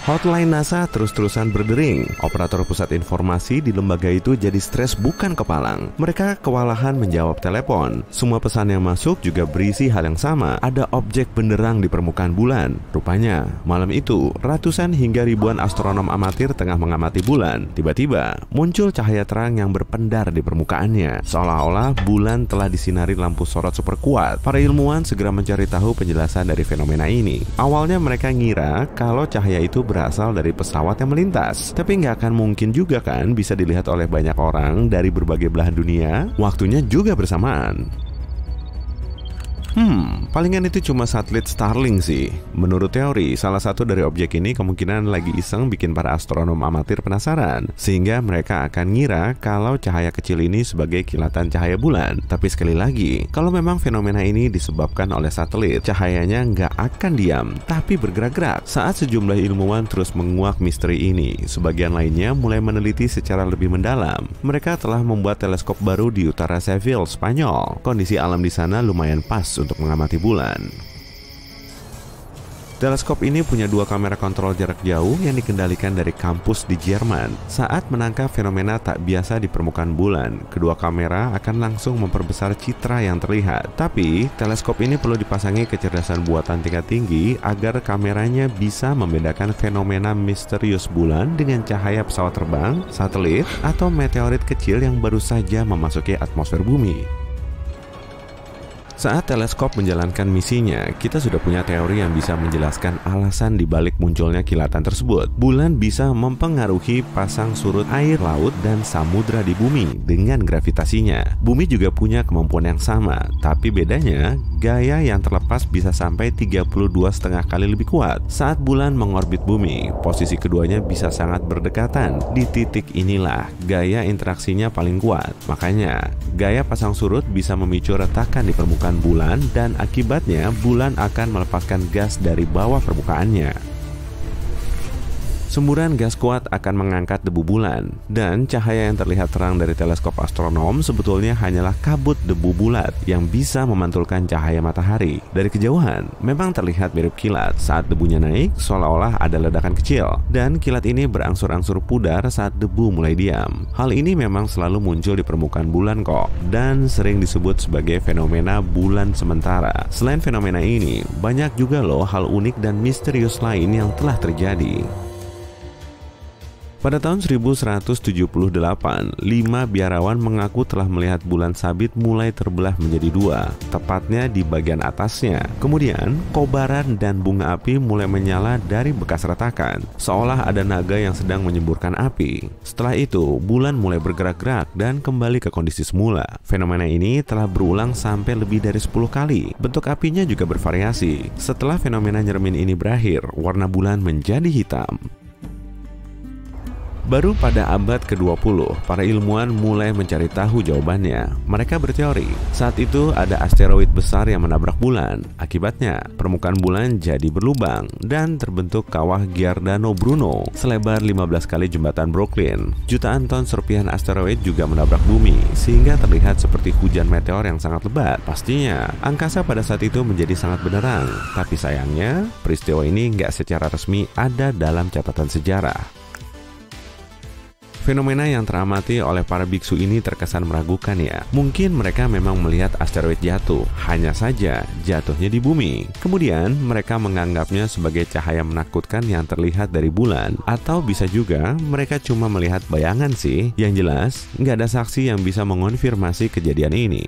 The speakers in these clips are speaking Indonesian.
Hotline NASA terus-terusan berdering. Operator pusat informasi di lembaga itu jadi stres bukan kepalang. Mereka kewalahan menjawab telepon. Semua pesan yang masuk juga berisi hal yang sama. Ada objek benderang di permukaan bulan. Rupanya, malam itu, ratusan hingga ribuan astronom amatir tengah mengamati bulan. Tiba-tiba, muncul cahaya terang yang berpendar di permukaannya. Seolah-olah bulan telah disinari lampu sorot super kuat. Para ilmuwan segera mencari tahu penjelasan dari fenomena ini. Awalnya mereka ngira kalau cahaya itu berasal dari pesawat yang melintas. Tapi nggak akan mungkin juga kan bisa dilihat oleh banyak orang dari berbagai belahan dunia. Waktunya juga bersamaan. Palingan itu cuma satelit Starlink sih. Menurut teori, salah satu dari objek ini kemungkinan lagi iseng bikin para astronom amatir penasaran, sehingga mereka akan ngira kalau cahaya kecil ini sebagai kilatan cahaya bulan. Tapi sekali lagi, kalau memang fenomena ini disebabkan oleh satelit, cahayanya nggak akan diam, tapi bergerak-gerak. Saat sejumlah ilmuwan terus menguak misteri ini, sebagian lainnya mulai meneliti secara lebih mendalam. Mereka telah membuat teleskop baru di utara Seville, Spanyol. Kondisi alam di sana lumayan pas untuk mengamati bulan. Teleskop ini punya dua kamera kontrol jarak jauh yang dikendalikan dari kampus di Jerman. Saat menangkap fenomena tak biasa di permukaan bulan, kedua kamera akan langsung memperbesar citra yang terlihat. Tapi, teleskop ini perlu dipasangi kecerdasan buatan tingkat tinggi agar kameranya bisa membedakan fenomena misterius bulan dengan cahaya pesawat terbang, satelit, atau meteorit kecil yang baru saja memasuki atmosfer bumi. Saat teleskop menjalankan misinya, kita sudah punya teori yang bisa menjelaskan alasan dibalik munculnya kilatan tersebut. Bulan bisa mempengaruhi pasang surut air laut dan samudra di bumi dengan gravitasinya. Bumi juga punya kemampuan yang sama, tapi bedanya gaya yang terlepas bisa sampai 32,5 kali lebih kuat. Saat bulan mengorbit bumi, posisi keduanya bisa sangat berdekatan. Di titik inilah gaya interaksinya paling kuat. Makanya, gaya pasang surut bisa memicu retakan di permukaan bulan dan akibatnya bulan akan melepaskan gas dari bawah permukaannya. Semburan gas kuat akan mengangkat debu bulan, dan cahaya yang terlihat terang dari teleskop astronom sebetulnya hanyalah kabut debu bulat yang bisa memantulkan cahaya matahari. Dari kejauhan, memang terlihat mirip kilat. Saat debunya naik, seolah-olah ada ledakan kecil, dan kilat ini berangsur-angsur pudar saat debu mulai diam. Hal ini memang selalu muncul di permukaan bulan kok, dan sering disebut sebagai fenomena bulan sementara. Selain fenomena ini, banyak juga loh hal unik dan misterius lain yang telah terjadi. Pada tahun 1178, 5 biarawan mengaku telah melihat bulan sabit mulai terbelah menjadi dua, tepatnya di bagian atasnya. Kemudian, kobaran dan bunga api mulai menyala dari bekas retakan, seolah ada naga yang sedang menyemburkan api. Setelah itu, bulan mulai bergerak-gerak dan kembali ke kondisi semula. Fenomena ini telah berulang sampai lebih dari 10 kali. Bentuk apinya juga bervariasi. Setelah fenomena nyermin ini berakhir, warna bulan menjadi hitam. Baru pada abad ke-20, para ilmuwan mulai mencari tahu jawabannya. Mereka berteori, saat itu ada asteroid besar yang menabrak bulan. Akibatnya, permukaan bulan jadi berlubang dan terbentuk kawah Giordano Bruno selebar 15 kali jembatan Brooklyn. Jutaan ton serpihan asteroid juga menabrak bumi, sehingga terlihat seperti hujan meteor yang sangat lebat. Pastinya, angkasa pada saat itu menjadi sangat benderang. Tapi sayangnya, peristiwa ini nggak secara resmi ada dalam catatan sejarah. Fenomena yang teramati oleh para biksu ini terkesan meragukan ya. Mungkin mereka memang melihat asteroid jatuh, hanya saja jatuhnya di bumi. Kemudian mereka menganggapnya sebagai cahaya menakutkan yang terlihat dari bulan. Atau bisa juga mereka cuma melihat bayangan sih. Yang jelas, nggak ada saksi yang bisa mengonfirmasi kejadian ini.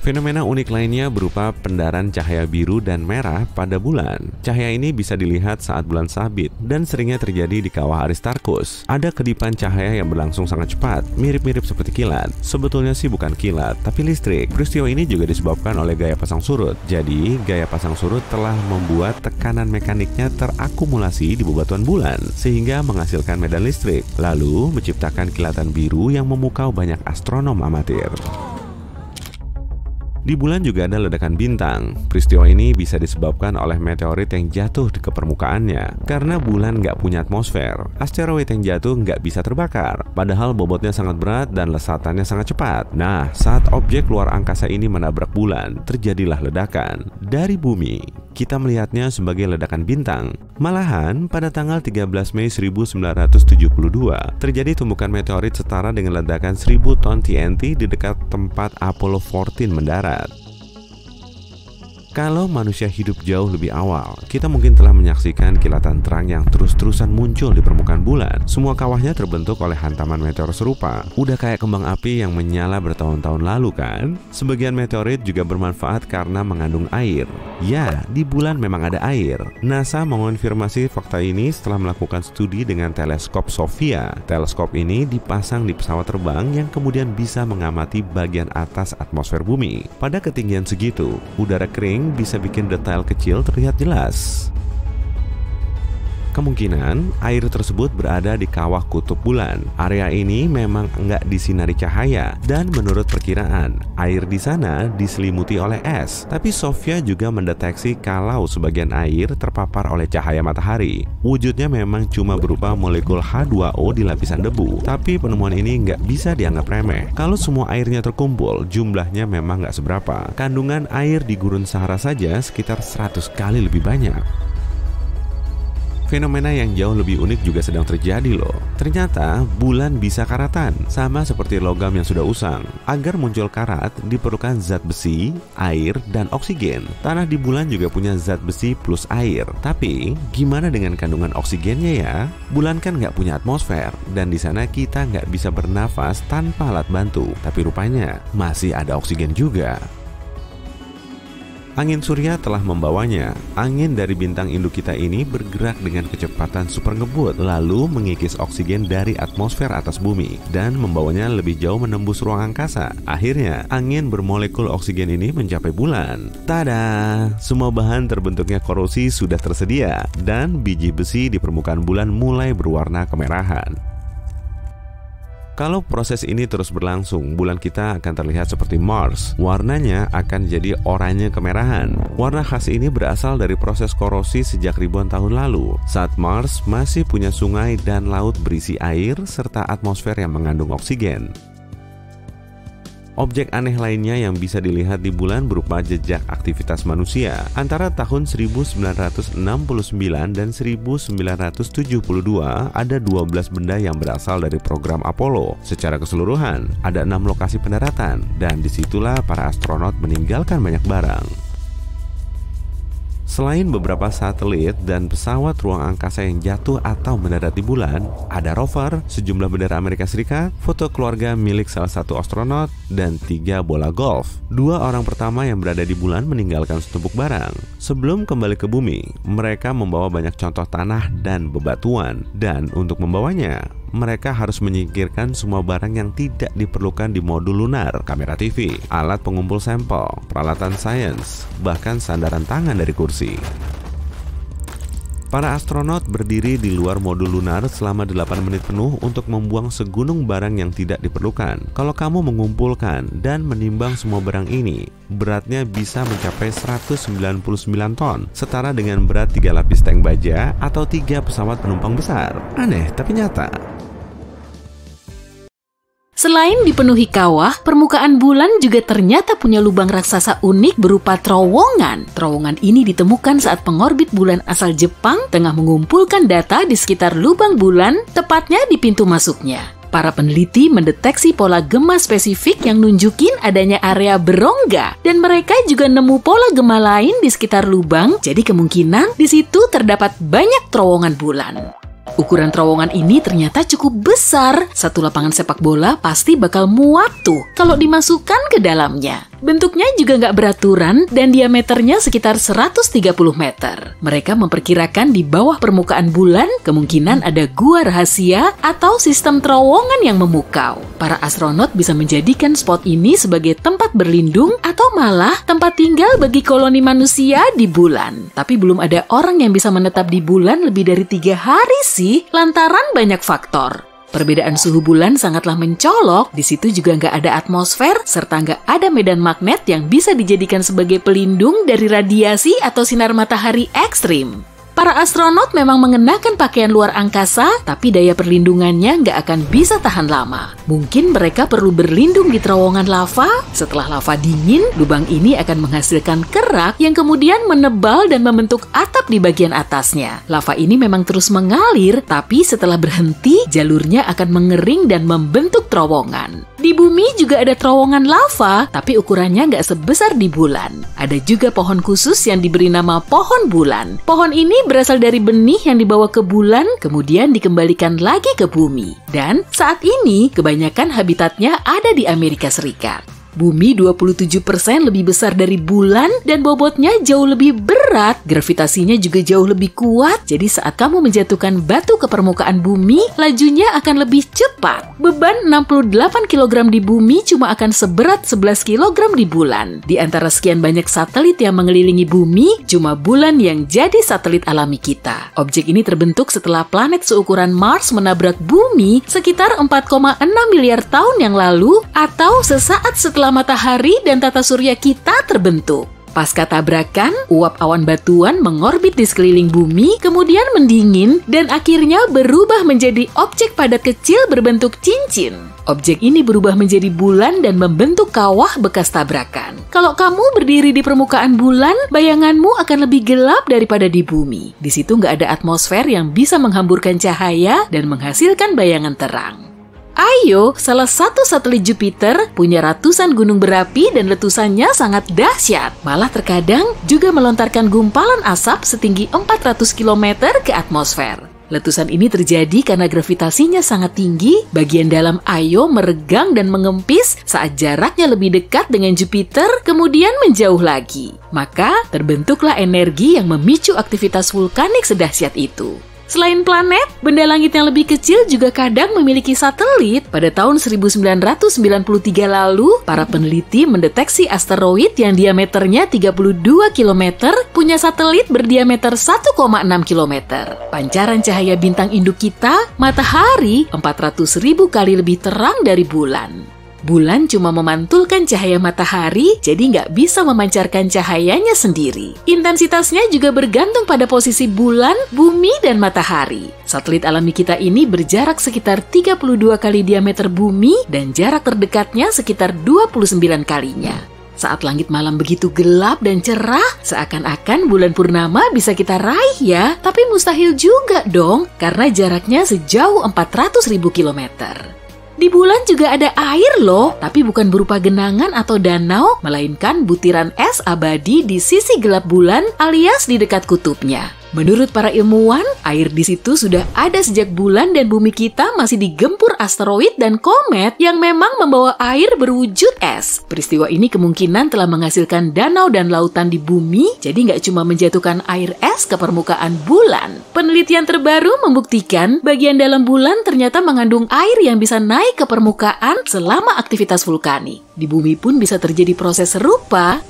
Fenomena unik lainnya berupa pendaran cahaya biru dan merah pada bulan. Cahaya ini bisa dilihat saat bulan sabit dan seringnya terjadi di kawah Aristarchus. Ada kedipan cahaya yang berlangsung sangat cepat, mirip-mirip seperti kilat. Sebetulnya sih bukan kilat, tapi listrik. Peristiwa ini juga disebabkan oleh gaya pasang surut. Jadi, gaya pasang surut telah membuat tekanan mekaniknya terakumulasi di bebatuan bulan, sehingga menghasilkan medan listrik, lalu menciptakan kilatan biru yang memukau banyak astronom amatir. Di bulan juga ada ledakan bintang. Peristiwa ini bisa disebabkan oleh meteorit yang jatuh ke permukaannya. Karena bulan nggak punya atmosfer, asteroid yang jatuh nggak bisa terbakar. Padahal bobotnya sangat berat dan lesatannya sangat cepat. Nah, saat objek luar angkasa ini menabrak bulan, terjadilah ledakan. Dari bumi, kita melihatnya sebagai ledakan bintang. Malahan, pada tanggal 13 Mei 1972, terjadi tumbukan meteorit setara dengan ledakan 1000 ton TNT di dekat tempat Apollo 14 mendarat. Kalau manusia hidup jauh lebih awal, kita mungkin telah menyaksikan kilatan terang yang terus-terusan muncul di permukaan bulan. Semua kawahnya terbentuk oleh hantaman meteor serupa. Udah kayak kembang api yang menyala bertahun-tahun lalu kan? Sebagian meteorit juga bermanfaat karena mengandung air. Ya, di bulan memang ada air. NASA mengonfirmasi fakta ini setelah melakukan studi dengan teleskop SOFIA. Teleskop ini dipasang di pesawat terbang yang kemudian bisa mengamati bagian atas atmosfer bumi. Pada ketinggian segitu, udara kering bisa bikin detail kecil terlihat jelas. Kemungkinan air tersebut berada di kawah kutub bulan. Area ini memang enggak disinari cahaya, dan menurut perkiraan, air di sana diselimuti oleh es. Tapi SOFIA juga mendeteksi kalau sebagian air terpapar oleh cahaya matahari. Wujudnya memang cuma berupa molekul H2O di lapisan debu. Tapi penemuan ini nggak bisa dianggap remeh. Kalau semua airnya terkumpul, jumlahnya memang nggak seberapa. Kandungan air di gurun Sahara saja sekitar 100 kali lebih banyak. Fenomena yang jauh lebih unik juga sedang terjadi loh. Ternyata bulan bisa karatan, sama seperti logam yang sudah usang. Agar muncul karat diperlukan zat besi, air, dan oksigen. Tanah di bulan juga punya zat besi plus air. Tapi gimana dengan kandungan oksigennya ya? Bulan kan nggak punya atmosfer, dan di sana kita nggak bisa bernafas tanpa alat bantu. Tapi rupanya masih ada oksigen juga. Angin surya telah membawanya. Angin dari bintang induk kita ini bergerak dengan kecepatan super ngebut, lalu mengikis oksigen dari atmosfer atas bumi dan membawanya lebih jauh menembus ruang angkasa. Akhirnya, angin bermolekul oksigen ini mencapai bulan. Tada! Semua bahan terbentuknya korosi sudah tersedia, dan biji besi di permukaan bulan mulai berwarna kemerahan. Kalau proses ini terus berlangsung, bulan kita akan terlihat seperti Mars. Warnanya akan jadi oranye kemerahan. Warna khas ini berasal dari proses korosi sejak ribuan tahun lalu, saat Mars masih punya sungai dan laut berisi air serta atmosfer yang mengandung oksigen. Objek aneh lainnya yang bisa dilihat di bulan berupa jejak aktivitas manusia. Antara tahun 1969 dan 1972 ada 12 benda yang berasal dari program Apollo. Secara keseluruhan, ada 6 lokasi pendaratan, dan disitulah para astronot meninggalkan banyak barang. Selain beberapa satelit dan pesawat ruang angkasa yang jatuh atau mendarat di bulan, ada rover, sejumlah bendera Amerika Serikat, foto keluarga milik salah satu astronot, dan 3 bola golf. 2 orang pertama yang berada di bulan meninggalkan setumpuk barang. Sebelum kembali ke bumi, mereka membawa banyak contoh tanah dan bebatuan, dan untuk membawanya, mereka harus menyingkirkan semua barang yang tidak diperlukan di modul lunar, kamera TV, alat pengumpul sampel, peralatan sains, bahkan sandaran tangan dari kursi. Para astronot berdiri di luar modul lunar selama 8 menit penuh untuk membuang segunung barang yang tidak diperlukan. Kalau kamu mengumpulkan dan menimbang semua barang ini, beratnya bisa mencapai 199 ton, setara dengan berat 3 lapis tank baja atau 3 pesawat penumpang besar. Aneh tapi nyata. Selain dipenuhi kawah, permukaan bulan juga ternyata punya lubang raksasa unik berupa terowongan. Terowongan ini ditemukan saat pengorbit bulan asal Jepang tengah mengumpulkan data di sekitar lubang bulan, tepatnya di pintu masuknya. Para peneliti mendeteksi pola gema spesifik yang nunjukin adanya area berongga, dan mereka juga nemu pola gema lain di sekitar lubang, jadi kemungkinan di situ terdapat banyak terowongan bulan. Ukuran terowongan ini ternyata cukup besar. Satu lapangan sepak bola pasti bakal muat tuh kalau dimasukkan ke dalamnya. Bentuknya juga nggak beraturan dan diameternya sekitar 130 meter. Mereka memperkirakan di bawah permukaan bulan kemungkinan ada gua rahasia atau sistem terowongan yang memukau. Para astronot bisa menjadikan spot ini sebagai tempat berlindung atau malah tempat tinggal bagi koloni manusia di bulan. Tapi belum ada orang yang bisa menetap di bulan lebih dari 3 hari sih, lantaran banyak faktor. Perbedaan suhu bulan sangatlah mencolok, di situ juga nggak ada atmosfer, serta nggak ada medan magnet yang bisa dijadikan sebagai pelindung dari radiasi atau sinar matahari ekstrim. Para astronot memang mengenakan pakaian luar angkasa, tapi daya perlindungannya nggak akan bisa tahan lama. Mungkin mereka perlu berlindung di terowongan lava. Setelah lava dingin, lubang ini akan menghasilkan kerak yang kemudian menebal dan membentuk atap di bagian atasnya. Lava ini memang terus mengalir, tapi setelah berhenti, jalurnya akan mengering dan membentuk terowongan. Di bumi juga ada terowongan lava, tapi ukurannya nggak sebesar di bulan. Ada juga pohon khusus yang diberi nama pohon bulan. Pohon ini berasal dari benih yang dibawa ke bulan, kemudian dikembalikan lagi ke bumi. Dan saat ini, kebanyakan habitatnya ada di Amerika Serikat. Bumi 27% lebih besar dari bulan dan bobotnya jauh lebih berat. Gravitasinya juga jauh lebih kuat. Jadi saat kamu menjatuhkan batu ke permukaan bumi, lajunya akan lebih cepat. Beban 68 kg di bumi cuma akan seberat 11 kg di bulan. Di antara sekian banyak satelit yang mengelilingi bumi, cuma bulan yang jadi satelit alami kita. Objek ini terbentuk setelah planet seukuran Mars menabrak bumi sekitar 4,6 miliar tahun yang lalu atau sesaat setelah matahari dan tata surya kita terbentuk. Pasca tabrakan, uap awan batuan mengorbit di sekeliling bumi, kemudian mendingin dan akhirnya berubah menjadi objek padat kecil berbentuk cincin. Objek ini berubah menjadi bulan dan membentuk kawah bekas tabrakan. Kalau kamu berdiri di permukaan bulan, bayanganmu akan lebih gelap daripada di bumi. Di situ nggak ada atmosfer yang bisa menghamburkan cahaya dan menghasilkan bayangan terang. Io, salah satu satelit Jupiter, punya ratusan gunung berapi dan letusannya sangat dahsyat. Malah terkadang juga melontarkan gumpalan asap setinggi 400 km ke atmosfer. Letusan ini terjadi karena gravitasinya sangat tinggi, bagian dalam Io meregang dan mengempis saat jaraknya lebih dekat dengan Jupiter, kemudian menjauh lagi. Maka terbentuklah energi yang memicu aktivitas vulkanik sedahsyat itu. Selain planet, benda langit yang lebih kecil juga kadang memiliki satelit. Pada tahun 1993 lalu, para peneliti mendeteksi asteroid yang diameternya 32 km punya satelit berdiameter 1,6 km. Pancaran cahaya bintang induk kita, matahari, 400.000 kali lebih terang dari bulan. Bulan cuma memantulkan cahaya matahari, jadi nggak bisa memancarkan cahayanya sendiri. Intensitasnya juga bergantung pada posisi bulan, bumi, dan matahari. Satelit alami kita ini berjarak sekitar 32 kali diameter bumi dan jarak terdekatnya sekitar 29 kalinya. Saat langit malam begitu gelap dan cerah, seakan-akan bulan purnama bisa kita raih ya, tapi mustahil juga dong, karena jaraknya sejauh 400.000 kilometer. Di bulan juga ada air loh, tapi bukan berupa genangan atau danau, melainkan butiran es abadi di sisi gelap bulan alias di dekat kutubnya. Menurut para ilmuwan, air di situ sudah ada sejak bulan dan bumi kita masih digempur asteroid dan komet yang memang membawa air berwujud es. Peristiwa ini kemungkinan telah menghasilkan danau dan lautan di bumi, jadi nggak cuma menjatuhkan air es ke permukaan bulan. Penelitian terbaru membuktikan bagian dalam bulan ternyata mengandung air yang bisa naik ke permukaan selama aktivitas vulkanik. Di bumi pun bisa terjadi proses serupa.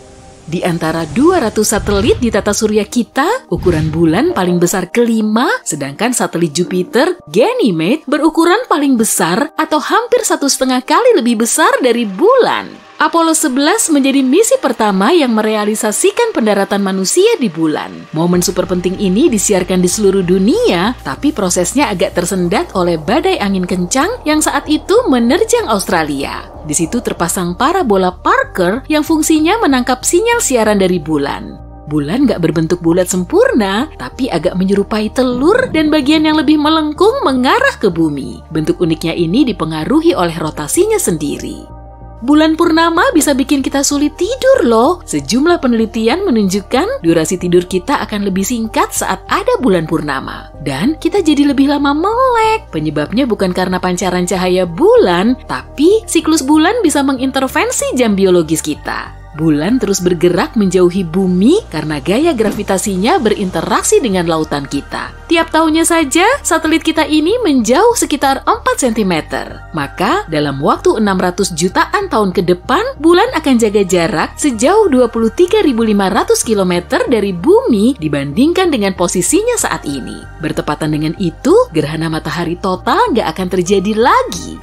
Di antara 200 satelit di tata surya kita, ukuran bulan paling besar kelima, sedangkan satelit Jupiter, Ganymede, berukuran paling besar atau hampir 1,5 kali lebih besar dari bulan. Apollo 11 menjadi misi pertama yang merealisasikan pendaratan manusia di bulan. Momen super penting ini disiarkan di seluruh dunia, tapi prosesnya agak tersendat oleh badai angin kencang yang saat itu menerjang Australia. Di situ terpasang parabola Parker yang fungsinya menangkap sinyal siaran dari bulan. Bulan nggak berbentuk bulat sempurna, tapi agak menyerupai telur dan bagian yang lebih melengkung mengarah ke bumi. Bentuk uniknya ini dipengaruhi oleh rotasinya sendiri. Bulan purnama bisa bikin kita sulit tidur loh. Sejumlah penelitian menunjukkan durasi tidur kita akan lebih singkat saat ada bulan purnama. Dan kita jadi lebih lama melek. Penyebabnya bukan karena pancaran cahaya bulan, tapi siklus bulan bisa mengintervensi jam biologis kita. Bulan terus bergerak menjauhi bumi karena gaya gravitasinya berinteraksi dengan lautan kita. Tiap tahunnya saja, satelit kita ini menjauh sekitar 4 cm. Maka, dalam waktu 600 jutaan tahun ke depan, bulan akan jaga jarak sejauh 23.500 km dari bumi dibandingkan dengan posisinya saat ini. Bertepatan dengan itu, gerhana matahari total nggak akan terjadi lagi.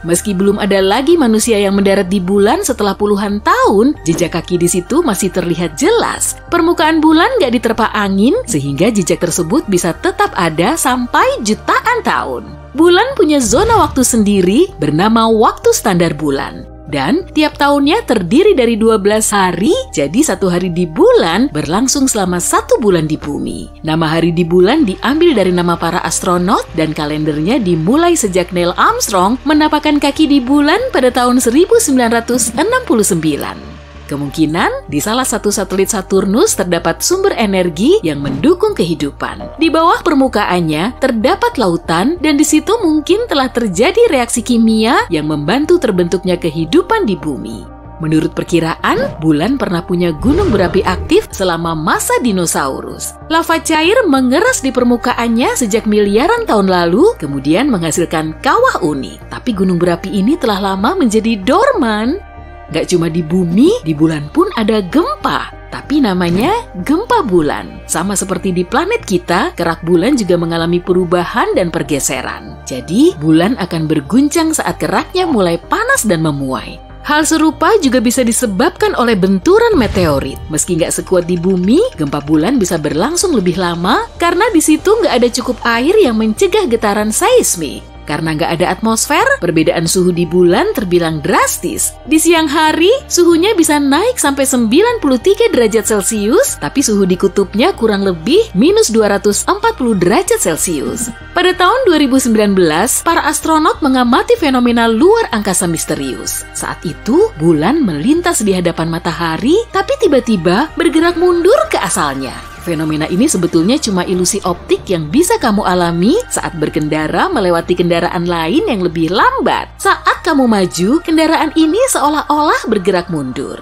Meski belum ada lagi manusia yang mendarat di bulan setelah puluhan tahun, jejak kaki di situ masih terlihat jelas. Permukaan bulan nggak diterpa angin, sehingga jejak tersebut bisa tetap ada sampai jutaan tahun. Bulan punya zona waktu sendiri bernama waktu standar bulan. Dan tiap tahunnya terdiri dari 12 hari, jadi satu hari di bulan berlangsung selama 1 bulan di bumi. Nama hari di bulan diambil dari nama para astronot dan kalendernya dimulai sejak Neil Armstrong menapakkan kaki di bulan pada tahun 1969. Kemungkinan di salah satu satelit Saturnus terdapat sumber energi yang mendukung kehidupan. Di bawah permukaannya terdapat lautan dan di situ mungkin telah terjadi reaksi kimia yang membantu terbentuknya kehidupan di bumi. Menurut perkiraan, bulan pernah punya gunung berapi aktif selama masa dinosaurus. Lava cair mengeras di permukaannya sejak miliaran tahun lalu, kemudian menghasilkan kawah unik. Tapi gunung berapi ini telah lama menjadi dorman. Gak cuma di bumi, di bulan pun ada gempa. Tapi namanya gempa bulan. Sama seperti di planet kita, kerak bulan juga mengalami perubahan dan pergeseran. Jadi, bulan akan berguncang saat keraknya mulai panas dan memuai. Hal serupa juga bisa disebabkan oleh benturan meteorit. Meski nggak sekuat di bumi, gempa bulan bisa berlangsung lebih lama karena di situ nggak ada cukup air yang mencegah getaran seismik. Karena nggak ada atmosfer, perbedaan suhu di bulan terbilang drastis. Di siang hari, suhunya bisa naik sampai 93 derajat Celcius, tapi suhu di kutubnya kurang lebih minus 240 derajat Celcius. Pada tahun 2019, para astronot mengamati fenomena luar angkasa misterius. Saat itu, bulan melintas di hadapan matahari, tapi tiba-tiba bergerak mundur ke asalnya. Fenomena ini sebetulnya cuma ilusi optik yang bisa kamu alami saat berkendara melewati kendaraan lain yang lebih lambat. Saat kamu maju, kendaraan ini seolah-olah bergerak mundur.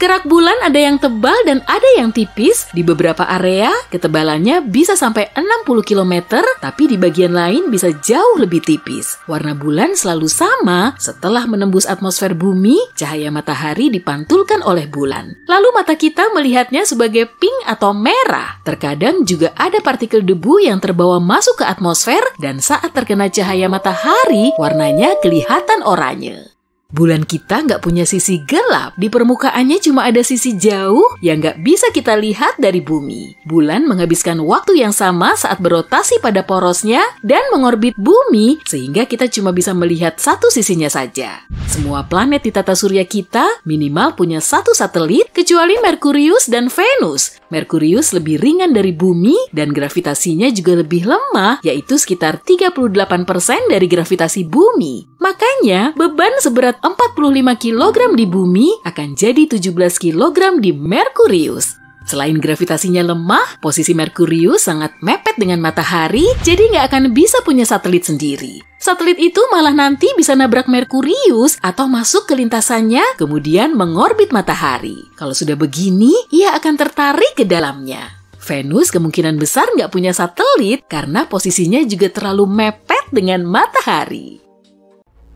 Kerak bulan ada yang tebal dan ada yang tipis. Di beberapa area, ketebalannya bisa sampai 60 km, tapi di bagian lain bisa jauh lebih tipis. Warna bulan selalu sama. Setelah menembus atmosfer bumi, cahaya matahari dipantulkan oleh bulan. Lalu mata kita melihatnya sebagai pink atau merah. Terkadang juga ada partikel debu yang terbawa masuk ke atmosfer, dan saat terkena cahaya matahari, warnanya kelihatan oranye. Bulan kita nggak punya sisi gelap, di permukaannya cuma ada sisi jauh yang nggak bisa kita lihat dari bumi. Bulan menghabiskan waktu yang sama saat berotasi pada porosnya dan mengorbit bumi, sehingga kita cuma bisa melihat satu sisinya saja. Semua planet di tata surya kita minimal punya satu satelit, kecuali Merkurius dan Venus. Merkurius lebih ringan dari bumi dan gravitasinya juga lebih lemah, yaitu sekitar 38% dari gravitasi bumi. Makanya, beban seberat 45 kg di bumi akan jadi 17 kg di Merkurius. Selain gravitasinya lemah, posisi Merkurius sangat mepet dengan matahari, jadi nggak akan bisa punya satelit sendiri. Satelit itu malah nanti bisa nabrak Merkurius atau masuk ke lintasannya, kemudian mengorbit matahari. Kalau sudah begini, ia akan tertarik ke dalamnya. Venus kemungkinan besar nggak punya satelit karena posisinya juga terlalu mepet dengan matahari.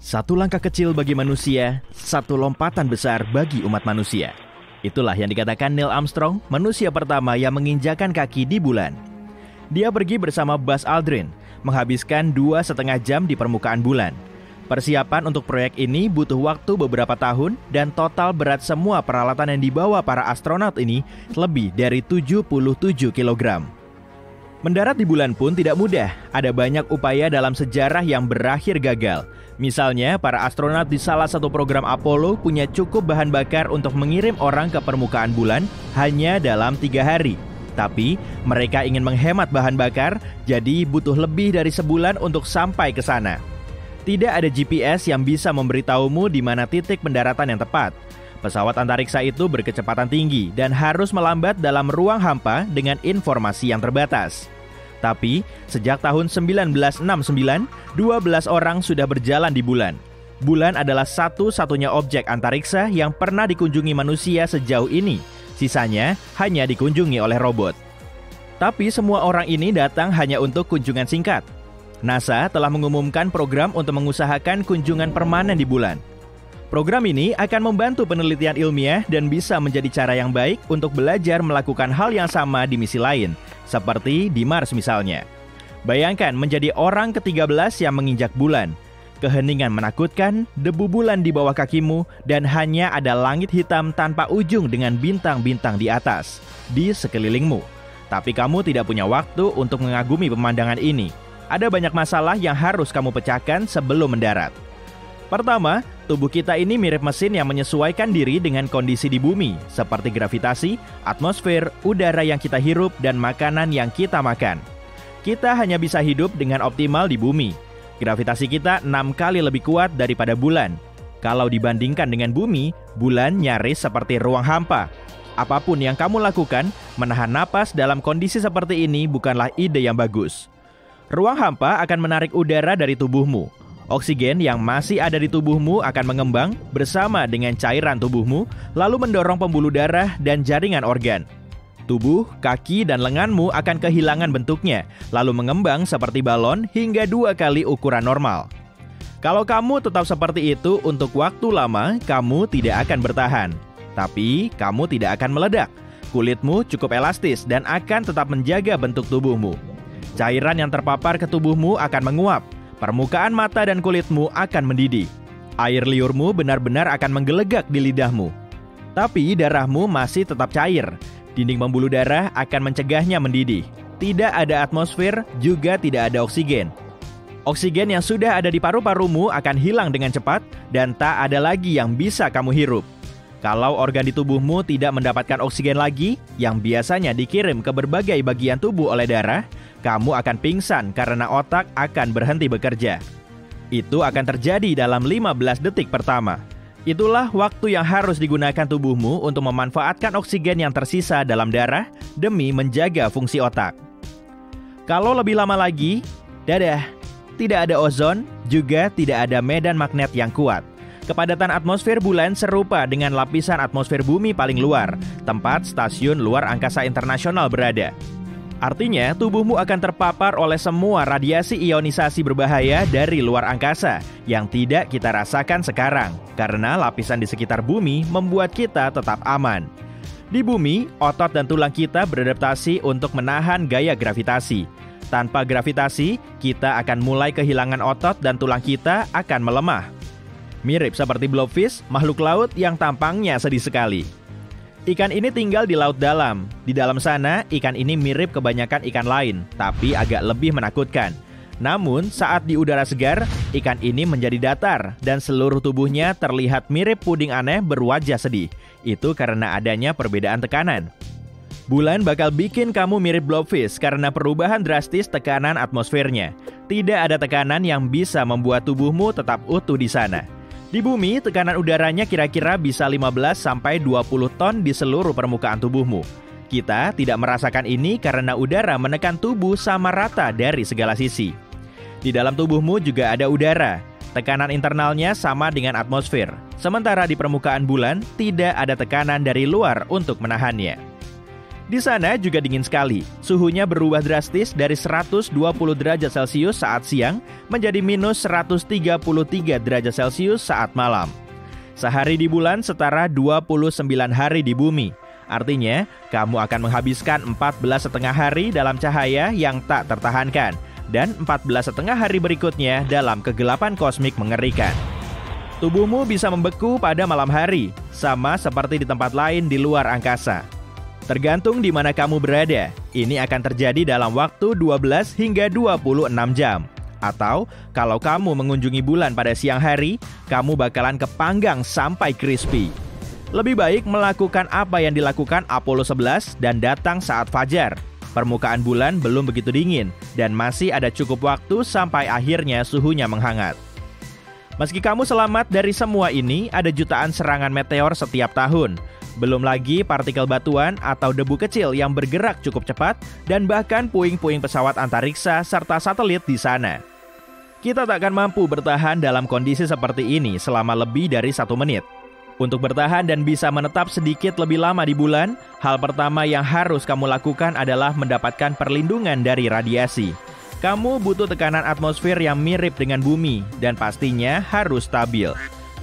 Satu langkah kecil bagi manusia, satu lompatan besar bagi umat manusia. Itulah yang dikatakan Neil Armstrong, manusia pertama yang menginjakan kaki di bulan. Dia pergi bersama Buzz Aldrin, menghabiskan 2,5 jam di permukaan bulan. Persiapan untuk proyek ini butuh waktu beberapa tahun dan total berat semua peralatan yang dibawa para astronot ini lebih dari 77 kg. Mendarat di bulan pun tidak mudah, ada banyak upaya dalam sejarah yang berakhir gagal. Misalnya, para astronot di salah satu program Apollo punya cukup bahan bakar untuk mengirim orang ke permukaan bulan hanya dalam 3 hari. Tapi, mereka ingin menghemat bahan bakar, jadi butuh lebih dari sebulan untuk sampai ke sana. Tidak ada GPS yang bisa memberitahumu di mana titik pendaratan yang tepat. Pesawat antariksa itu berkecepatan tinggi dan harus melambat dalam ruang hampa dengan informasi yang terbatas. Tapi, sejak tahun 1969, 12 orang sudah berjalan di bulan. Bulan adalah satu-satunya objek antariksa yang pernah dikunjungi manusia sejauh ini. Sisanya hanya dikunjungi oleh robot. Tapi semua orang ini datang hanya untuk kunjungan singkat. NASA telah mengumumkan program untuk mengusahakan kunjungan permanen di bulan. Program ini akan membantu penelitian ilmiah dan bisa menjadi cara yang baik untuk belajar melakukan hal yang sama di misi lain, seperti di Mars misalnya. Bayangkan menjadi orang ke-13 yang menginjak bulan. keheningan menakutkan, debu bulan di bawah kakimu, dan hanya ada langit hitam tanpa ujung dengan bintang-bintang di atas, di sekelilingmu. Tapi kamu tidak punya waktu untuk mengagumi pemandangan ini. Ada banyak masalah yang harus kamu pecahkan sebelum mendarat. Pertama, tubuh kita ini mirip mesin yang menyesuaikan diri dengan kondisi di bumi, seperti gravitasi, atmosfer, udara yang kita hirup, dan makanan yang kita makan. Kita hanya bisa hidup dengan optimal di bumi. Gravitasi kita 6 kali lebih kuat daripada bulan. Kalau dibandingkan dengan bumi, bulan nyaris seperti ruang hampa. Apapun yang kamu lakukan, menahan napas dalam kondisi seperti ini bukanlah ide yang bagus. Ruang hampa akan menarik udara dari tubuhmu. Oksigen yang masih ada di tubuhmu akan mengembang bersama dengan cairan tubuhmu, lalu mendorong pembuluh darah dan jaringan organ. Tubuh, kaki, dan lenganmu akan kehilangan bentuknya, lalu mengembang seperti balon hingga 2 kali ukuran normal. Kalau kamu tetap seperti itu untuk waktu lama, kamu tidak akan bertahan. Tapi, kamu tidak akan meledak. Kulitmu cukup elastis dan akan tetap menjaga bentuk tubuhmu. Cairan yang terpapar ke tubuhmu akan menguap. Permukaan mata dan kulitmu akan mendidih. Air liurmu benar-benar akan menggelegak di lidahmu. Tapi darahmu masih tetap cair. Dinding pembuluh darah akan mencegahnya mendidih. Tidak ada atmosfer, juga tidak ada oksigen. Oksigen yang sudah ada di paru-parumu akan hilang dengan cepat dan tak ada lagi yang bisa kamu hirup. Kalau organ di tubuhmu tidak mendapatkan oksigen lagi, yang biasanya dikirim ke berbagai bagian tubuh oleh darah, kamu akan pingsan karena otak akan berhenti bekerja. Itu akan terjadi dalam 15 detik pertama. Itulah waktu yang harus digunakan tubuhmu untuk memanfaatkan oksigen yang tersisa dalam darah demi menjaga fungsi otak. Kalau lebih lama lagi, dadah, tidak ada ozon, juga tidak ada medan magnet yang kuat. Kepadatan atmosfer bulan serupa dengan lapisan atmosfer bumi paling luar, tempat stasiun luar angkasa internasional berada. Artinya, tubuhmu akan terpapar oleh semua radiasi ionisasi berbahaya dari luar angkasa yang tidak kita rasakan sekarang, karena lapisan di sekitar bumi membuat kita tetap aman. Di bumi, otot dan tulang kita beradaptasi untuk menahan gaya gravitasi. Tanpa gravitasi, kita akan mulai kehilangan otot dan tulang kita akan melemah. Mirip seperti blobfish, makhluk laut yang tampangnya sedih sekali. Ikan ini tinggal di laut dalam. Di dalam sana, ikan ini mirip kebanyakan ikan lain, tapi agak lebih menakutkan. Namun, saat di udara segar, ikan ini menjadi datar dan seluruh tubuhnya terlihat mirip puding aneh berwajah sedih. Itu karena adanya perbedaan tekanan. Bulan bakal bikin kamu mirip blobfish karena perubahan drastis tekanan atmosfernya. Tidak ada tekanan yang bisa membuat tubuhmu tetap utuh di sana. Di bumi, tekanan udaranya kira-kira bisa 15-20 ton di seluruh permukaan tubuhmu. Kita tidak merasakan ini karena udara menekan tubuh sama rata dari segala sisi. Di dalam tubuhmu juga ada udara. Tekanan internalnya sama dengan atmosfer. Sementara di permukaan bulan, tidak ada tekanan dari luar untuk menahannya. Di sana juga dingin sekali. Suhunya berubah drastis dari 120 derajat Celcius saat siang menjadi minus 133 derajat Celcius saat malam. Sehari di bulan setara 29 hari di bumi. Artinya, kamu akan menghabiskan 14,5 hari dalam cahaya yang tak tertahankan dan 14,5 hari berikutnya dalam kegelapan kosmik mengerikan. Tubuhmu bisa membeku pada malam hari, sama seperti di tempat lain di luar angkasa. Tergantung di mana kamu berada, ini akan terjadi dalam waktu 12 hingga 26 jam. Atau, kalau kamu mengunjungi bulan pada siang hari, kamu bakalan kepanggang sampai crispy. Lebih baik melakukan apa yang dilakukan Apollo 11 dan datang saat fajar. Permukaan bulan belum begitu dingin, dan masih ada cukup waktu sampai akhirnya suhunya menghangat. Meski kamu selamat dari semua ini, ada jutaan serangan meteor setiap tahun. Belum lagi partikel batuan atau debu kecil yang bergerak cukup cepat dan bahkan puing-puing pesawat antariksa serta satelit di sana. Kita tak akan mampu bertahan dalam kondisi seperti ini selama lebih dari 1 menit. Untuk bertahan dan bisa menetap sedikit lebih lama di bulan, hal pertama yang harus kamu lakukan adalah mendapatkan perlindungan dari radiasi. Kamu butuh tekanan atmosfer yang mirip dengan bumi dan pastinya harus stabil.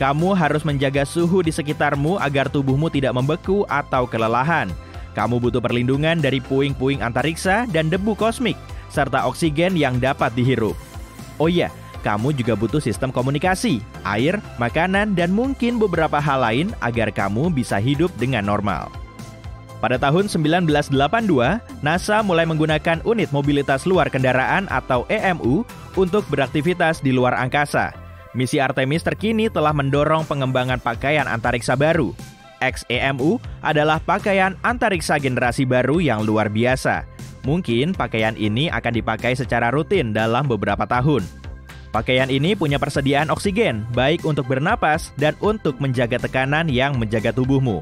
Kamu harus menjaga suhu di sekitarmu agar tubuhmu tidak membeku atau kelelahan. Kamu butuh perlindungan dari puing-puing antariksa dan debu kosmik, serta oksigen yang dapat dihirup. Oh iya, kamu juga butuh sistem komunikasi, air, makanan, dan mungkin beberapa hal lain agar kamu bisa hidup dengan normal. Pada tahun 1982, NASA mulai menggunakan unit mobilitas luar kendaraan atau EMU untuk beraktivitas di luar angkasa. Misi Artemis terkini telah mendorong pengembangan pakaian antariksa baru. XEMU adalah pakaian antariksa generasi baru yang luar biasa. Mungkin pakaian ini akan dipakai secara rutin dalam beberapa tahun. Pakaian ini punya persediaan oksigen, baik untuk bernapas dan untuk menjaga tekanan yang menjaga tubuhmu.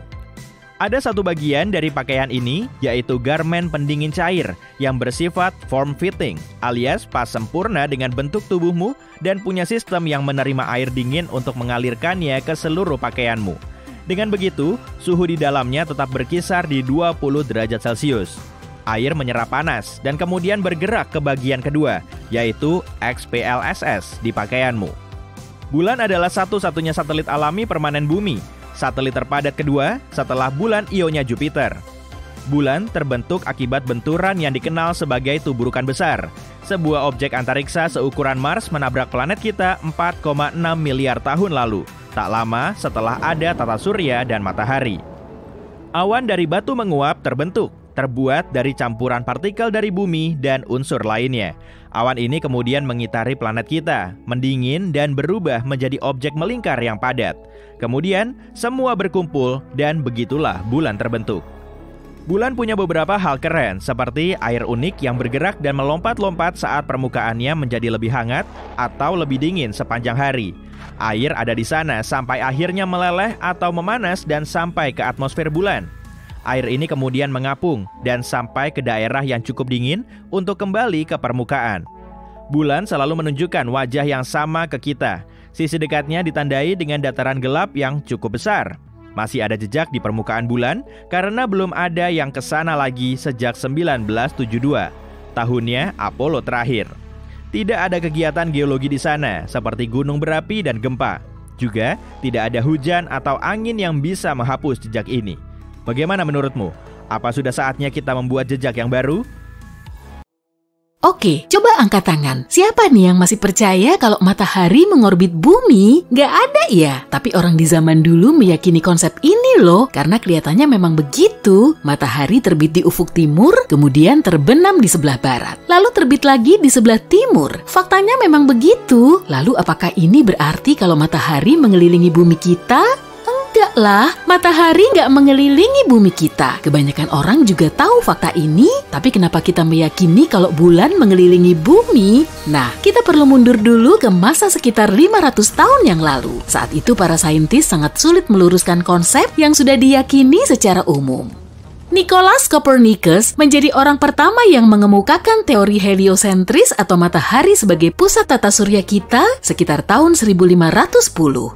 Ada satu bagian dari pakaian ini, yaitu garmen pendingin cair yang bersifat form-fitting, alias pas sempurna dengan bentuk tubuhmu dan punya sistem yang menerima air dingin untuk mengalirkannya ke seluruh pakaianmu. Dengan begitu, suhu di dalamnya tetap berkisar di 20 derajat Celcius. Air menyerap panas dan kemudian bergerak ke bagian kedua, yaitu XPLSS di pakaianmu. Bulan adalah satu-satunya satelit alami permanen bumi, satelit terpadat kedua setelah bulan Ionya Jupiter. Bulan terbentuk akibat benturan yang dikenal sebagai tuburukan besar. Sebuah objek antariksa seukuran Mars menabrak planet kita 4,6 miliar tahun lalu, tak lama setelah ada tata surya dan matahari. Awan dari batu menguap terbentuk, terbuat dari campuran partikel dari bumi dan unsur lainnya. Awan ini kemudian mengitari planet kita, mendingin dan berubah menjadi objek melingkar yang padat. Kemudian, semua berkumpul dan begitulah bulan terbentuk. Bulan punya beberapa hal keren, seperti air unik yang bergerak dan melompat-lompat saat permukaannya menjadi lebih hangat atau lebih dingin sepanjang hari. Air ada di sana sampai akhirnya meleleh atau memanas dan sampai ke atmosfer bulan. Air ini kemudian mengapung dan sampai ke daerah yang cukup dingin untuk kembali ke permukaan. Bulan selalu menunjukkan wajah yang sama ke kita. Sisi dekatnya ditandai dengan dataran gelap yang cukup besar. Masih ada jejak di permukaan bulan karena belum ada yang ke sana lagi sejak 1972. Tahunnya Apollo terakhir. Tidak ada kegiatan geologi di sana seperti gunung berapi dan gempa. Juga tidak ada hujan atau angin yang bisa menghapus jejak ini. Bagaimana menurutmu? Apa sudah saatnya kita membuat jejak yang baru? Oke, coba angkat tangan. Siapa nih yang masih percaya kalau matahari mengorbit bumi? Nggak ada ya? Tapi orang di zaman dulu meyakini konsep ini loh, karena kelihatannya memang begitu. Matahari terbit di ufuk timur, kemudian terbenam di sebelah barat. Lalu terbit lagi di sebelah timur. Faktanya memang begitu. Lalu apakah ini berarti kalau matahari mengelilingi bumi kita? Enggak lah, matahari nggak mengelilingi bumi kita. Kebanyakan orang juga tahu fakta ini, tapi kenapa kita meyakini kalau bulan mengelilingi bumi? Nah, kita perlu mundur dulu ke masa sekitar 500 tahun yang lalu. Saat itu para saintis sangat sulit meluruskan konsep yang sudah diyakini secara umum. Nicolaus Copernicus menjadi orang pertama yang mengemukakan teori heliosentris atau matahari sebagai pusat tata surya kita sekitar tahun 1510.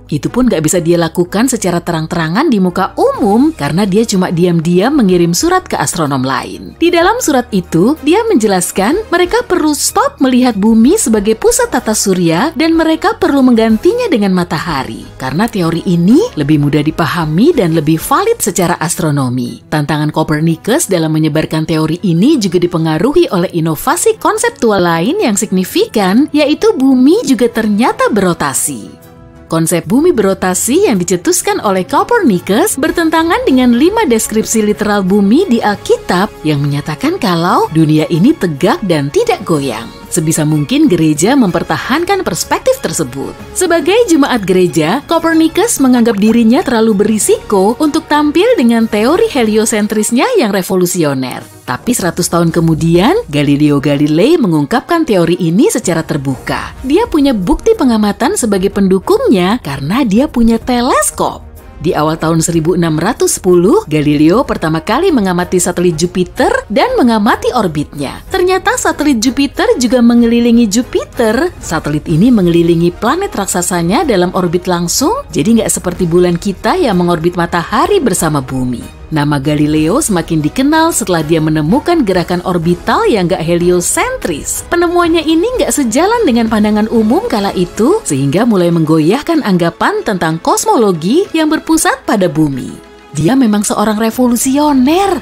Itu pun gak bisa dia lakukan secara terang-terangan di muka umum karena dia cuma diam-diam mengirim surat ke astronom lain. Di dalam surat itu, dia menjelaskan mereka perlu stop melihat bumi sebagai pusat tata surya dan mereka perlu menggantinya dengan matahari. Karena teori ini lebih mudah dipahami dan lebih valid secara astronomi. Tantangan Copernicus dalam menyebarkan teori ini juga dipengaruhi oleh inovasi konseptual lain yang signifikan, yaitu bumi juga ternyata berotasi. Konsep bumi berotasi yang dicetuskan oleh Copernicus bertentangan dengan 5 deskripsi literal bumi di Alkitab yang menyatakan kalau dunia ini tegak dan tidak goyang. Sebisa mungkin gereja mempertahankan perspektif tersebut. Sebagai jemaat gereja, Copernicus menganggap dirinya terlalu berisiko untuk tampil dengan teori heliosentrisnya yang revolusioner. Tapi 100 tahun kemudian, Galileo Galilei mengungkapkan teori ini secara terbuka. Dia punya bukti pengamatan sebagai pendukungnya karena dia punya teleskop. Di awal tahun 1610, Galileo pertama kali mengamati satelit Jupiter dan mengamati orbitnya. Ternyata satelit Jupiter juga mengelilingi Jupiter. Satelit ini mengelilingi planet raksasanya dalam orbit langsung, jadi nggak seperti bulan kita yang mengorbit matahari bersama bumi. Nama Galileo semakin dikenal setelah dia menemukan gerakan orbital yang nggak heliosentris. Penemuannya ini nggak sejalan dengan pandangan umum kala itu, sehingga mulai menggoyahkan anggapan tentang kosmologi yang berpusat pada bumi. Dia memang seorang revolusioner.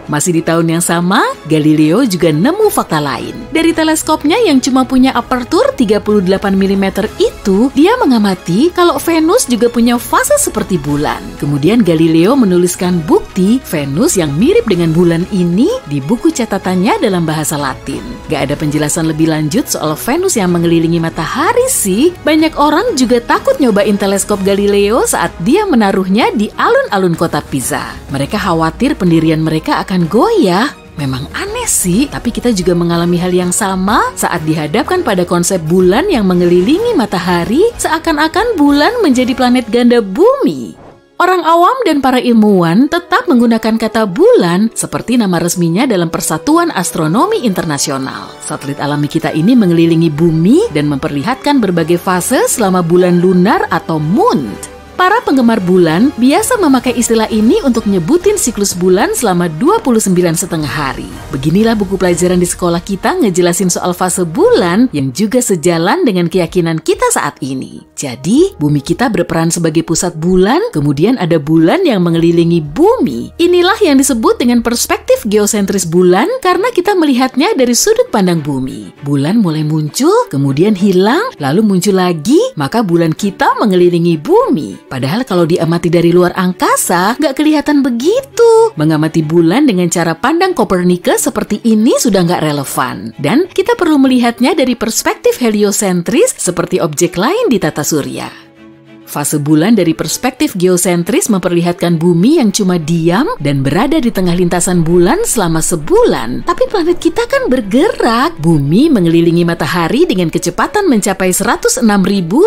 Masih di tahun yang sama, Galileo juga nemu fakta lain. Dari teleskopnya yang cuma punya apertur 38 mm itu, dia mengamati kalau Venus juga punya fase seperti bulan. Kemudian Galileo menuliskan bukti Venus yang mirip dengan bulan ini di buku catatannya dalam bahasa Latin. Gak ada penjelasan lebih lanjut soal Venus yang mengelilingi matahari sih. Banyak orang juga takut nyobain teleskop Galileo saat dia menaruhnya di alun-alun kota Pisa. Mereka khawatir pendirian mereka akan goyah. Memang aneh sih, tapi kita juga mengalami hal yang sama saat dihadapkan pada konsep bulan yang mengelilingi matahari, seakan-akan bulan menjadi planet ganda bumi. Orang awam dan para ilmuwan tetap menggunakan kata bulan seperti nama resminya dalam Persatuan Astronomi Internasional. Satelit alami kita ini mengelilingi bumi dan memperlihatkan berbagai fase selama bulan lunar atau moon. Para penggemar bulan biasa memakai istilah ini untuk nyebutin siklus bulan selama 29,5 hari. Beginilah buku pelajaran di sekolah kita ngejelasin soal fase bulan yang juga sejalan dengan keyakinan kita saat ini. Jadi, bumi kita berperan sebagai pusat bulan, kemudian ada bulan yang mengelilingi bumi. Inilah yang disebut dengan perspektif geosentris bulan karena kita melihatnya dari sudut pandang bumi. Bulan mulai muncul, kemudian hilang, lalu muncul lagi, maka bulan kita mengelilingi bumi. Padahal kalau diamati dari luar angkasa, nggak kelihatan begitu. Mengamati bulan dengan cara pandang Copernicus seperti ini sudah nggak relevan. Dan kita perlu melihatnya dari perspektif heliosentris seperti objek lain di tata surya. Fase bulan dari perspektif geosentris memperlihatkan bumi yang cuma diam dan berada di tengah lintasan bulan selama sebulan. Tapi planet kita kan bergerak. Bumi mengelilingi matahari dengan kecepatan mencapai 106.000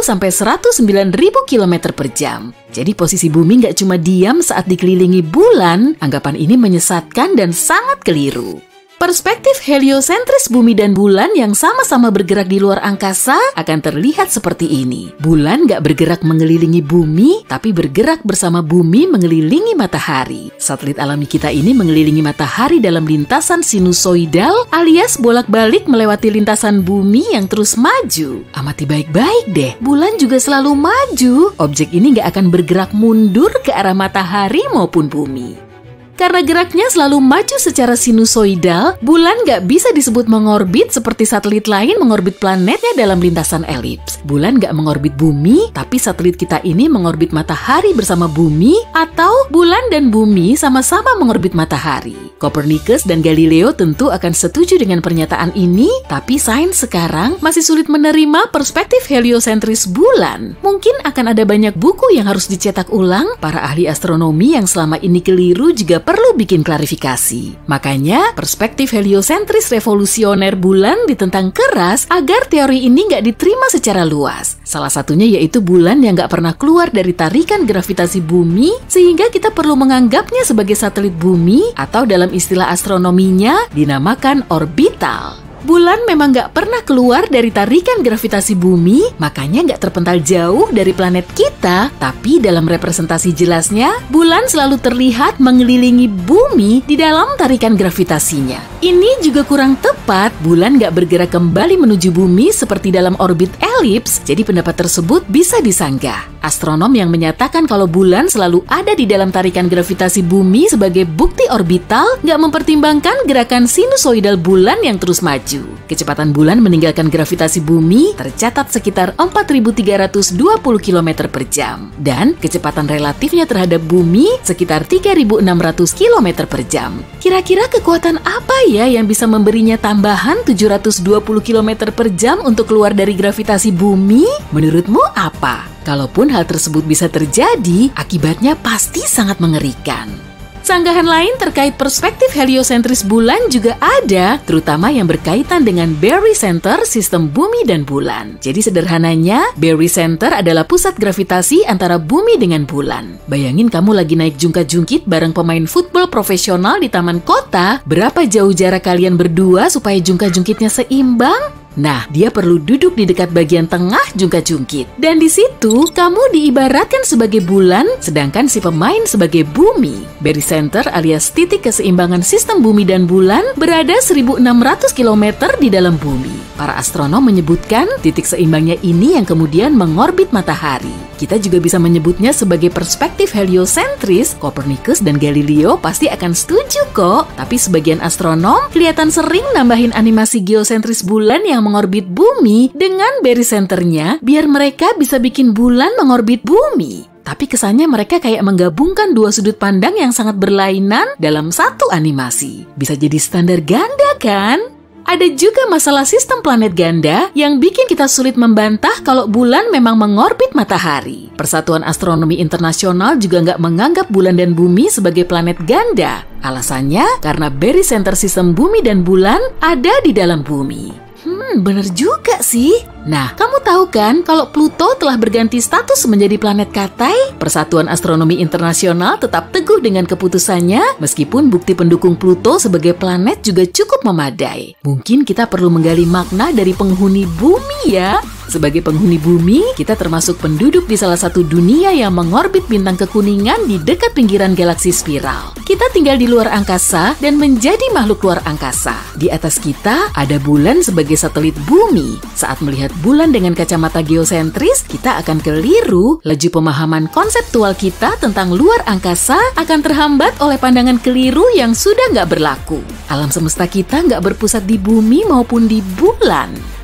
sampai 109.000 km per jam. Jadi posisi bumi nggak cuma diam saat dikelilingi bulan. Anggapan ini menyesatkan dan sangat keliru. Perspektif heliosentris bumi dan bulan yang sama-sama bergerak di luar angkasa akan terlihat seperti ini. Bulan nggak bergerak mengelilingi bumi, tapi bergerak bersama bumi mengelilingi matahari. Satelit alami kita ini mengelilingi matahari dalam lintasan sinusoidal alias bolak-balik melewati lintasan bumi yang terus maju. Amati baik-baik deh, bulan juga selalu maju. Objek ini nggak akan bergerak mundur ke arah matahari maupun bumi. Karena geraknya selalu maju secara sinusoidal, bulan nggak bisa disebut mengorbit seperti satelit lain mengorbit planetnya dalam lintasan elips. Bulan nggak mengorbit bumi, tapi satelit kita ini mengorbit matahari bersama bumi, atau bulan dan bumi sama-sama mengorbit matahari. Copernicus dan Galileo tentu akan setuju dengan pernyataan ini, tapi sains sekarang masih sulit menerima perspektif heliosentris bulan. Mungkin akan ada banyak buku yang harus dicetak ulang. Para ahli astronomi yang selama ini keliru juga perlu bikin klarifikasi. Makanya, perspektif heliosentris revolusioner bulan ditentang keras agar teori ini nggak diterima secara luas. Salah satunya yaitu bulan yang nggak pernah keluar dari tarikan gravitasi bumi, sehingga kita perlu menganggapnya sebagai satelit bumi atau dalam istilah astronominya dinamakan orbital. Bulan memang nggak pernah keluar dari tarikan gravitasi bumi, makanya nggak terpental jauh dari planet kita. Tapi dalam representasi jelasnya, bulan selalu terlihat mengelilingi bumi di dalam tarikan gravitasinya. Ini juga kurang tepat, bulan nggak bergerak kembali menuju bumi seperti dalam orbit elips, jadi pendapat tersebut bisa disanggah. Astronom yang menyatakan kalau bulan selalu ada di dalam tarikan gravitasi bumi sebagai bukti orbital, nggak mempertimbangkan gerakan sinusoidal bulan yang terus maju. Kecepatan bulan meninggalkan gravitasi bumi tercatat sekitar 4.320 km per jam. Dan kecepatan relatifnya terhadap bumi sekitar 3.600 km per jam. Kira-kira kekuatan apa ya yang bisa memberinya tambahan 720 km per jam untuk keluar dari gravitasi bumi? Menurutmu apa? Kalaupun hal tersebut bisa terjadi, akibatnya pasti sangat mengerikan. Sanggahan lain terkait perspektif heliosentris bulan juga ada, terutama yang berkaitan dengan barycenter sistem bumi dan bulan. Jadi sederhananya, barycenter adalah pusat gravitasi antara bumi dengan bulan. Bayangin kamu lagi naik jungkat-jungkit bareng pemain football profesional di taman kota, berapa jauh jarak kalian berdua supaya jungkat-jungkitnya seimbang? Nah, dia perlu duduk di dekat bagian tengah jungkat-jungkit. Dan di situ, kamu diibaratkan sebagai bulan, sedangkan si pemain sebagai bumi. Barycenter alias titik keseimbangan sistem bumi dan bulan berada 1.600 km di dalam bumi. Para astronom menyebutkan titik seimbangnya ini yang kemudian mengorbit matahari. Kita juga bisa menyebutnya sebagai perspektif heliosentris. Copernicus dan Galileo pasti akan setuju kok. Tapi sebagian astronom kelihatan sering nambahin animasi geosentris bulan yang mengorbit bumi dengan barycenternya biar mereka bisa bikin bulan mengorbit bumi. Tapi kesannya mereka kayak menggabungkan dua sudut pandang yang sangat berlainan dalam satu animasi. Bisa jadi standar ganda kan? Ada juga masalah sistem planet ganda yang bikin kita sulit membantah kalau bulan memang mengorbit matahari. Persatuan Astronomi Internasional juga nggak menganggap bulan dan bumi sebagai planet ganda. Alasannya karena barycenter sistem bumi dan bulan ada di dalam bumi. Bener juga sih. Nah, kamu tahu kan kalau Pluto telah berganti status menjadi planet Katai? Persatuan Astronomi Internasional tetap teguh dengan keputusannya meskipun bukti pendukung Pluto sebagai planet juga cukup memadai. Mungkin kita perlu menggali makna dari penghuni bumi ya. Sebagai penghuni bumi, kita termasuk penduduk di salah satu dunia yang mengorbit bintang kekuningan di dekat pinggiran galaksi spiral. Kita tinggal di luar angkasa dan menjadi makhluk luar angkasa. Di atas kita ada bulan sebagai satelit bumi. Saat melihat bulan dengan kacamata geosentris, kita akan keliru. Laju pemahaman konseptual kita tentang luar angkasa akan terhambat oleh pandangan keliru yang sudah nggak berlaku. Alam semesta kita nggak berpusat di bumi maupun di bulan.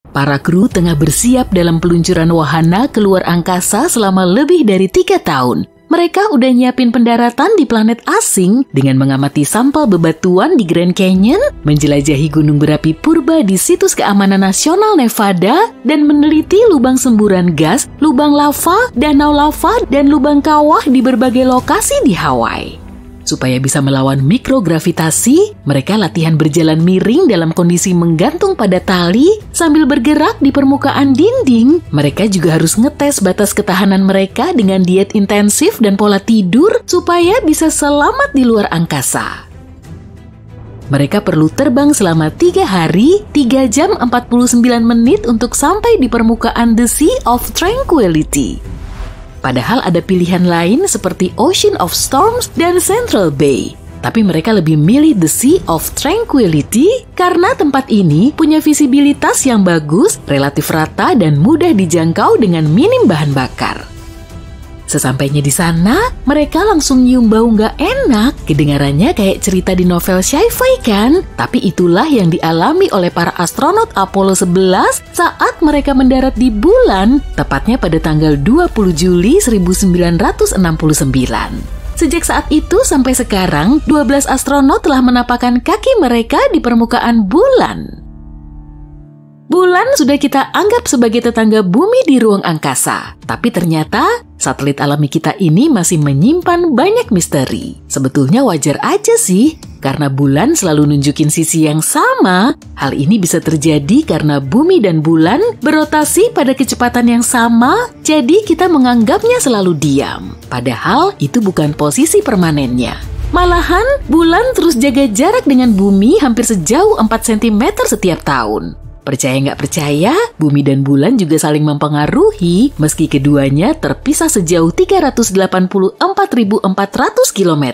Para kru tengah bersiap dalam peluncuran wahana keluar angkasa selama lebih dari 3 tahun. Mereka udah nyiapin pendaratan di planet asing dengan mengamati sampel bebatuan di Grand Canyon, menjelajahi gunung berapi purba di Situs Keamanan Nasional Nevada, dan meneliti lubang semburan gas, lubang lava, danau lava, dan lubang kawah di berbagai lokasi di Hawaii. Supaya bisa melawan mikrogravitasi, mereka latihan berjalan miring dalam kondisi menggantung pada tali sambil bergerak di permukaan dinding. Mereka juga harus ngetes batas ketahanan mereka dengan diet intensif dan pola tidur supaya bisa selamat di luar angkasa. Mereka perlu terbang selama 3 hari, 3 jam 49 menit untuk sampai di permukaan The Sea of Tranquility. Padahal ada pilihan lain seperti Ocean of Storms dan Central Bay. Tapi mereka lebih milih The Sea of Tranquility karena tempat ini punya visibilitas yang bagus, relatif rata, dan mudah dijangkau dengan minim bahan bakar. Sesampainya di sana, mereka langsung nyium bau nggak enak. Kedengarannya kayak cerita di novel sci-fi kan? Tapi itulah yang dialami oleh para astronot Apollo 11 saat mereka mendarat di bulan, tepatnya pada tanggal 20 Juli 1969. Sejak saat itu sampai sekarang, 12 astronot telah menapakkan kaki mereka di permukaan bulan. Bulan sudah kita anggap sebagai tetangga bumi di ruang angkasa. Tapi ternyata, satelit alami kita ini masih menyimpan banyak misteri. Sebetulnya wajar aja sih, karena bulan selalu nunjukin sisi yang sama. Hal ini bisa terjadi karena bumi dan bulan berotasi pada kecepatan yang sama, jadi kita menganggapnya selalu diam. Padahal itu bukan posisi permanennya. Malahan, bulan terus jaga jarak dengan bumi hampir sejauh 4 cm setiap tahun. Percaya nggak percaya, bumi dan bulan juga saling mempengaruhi meski keduanya terpisah sejauh 384.400 km.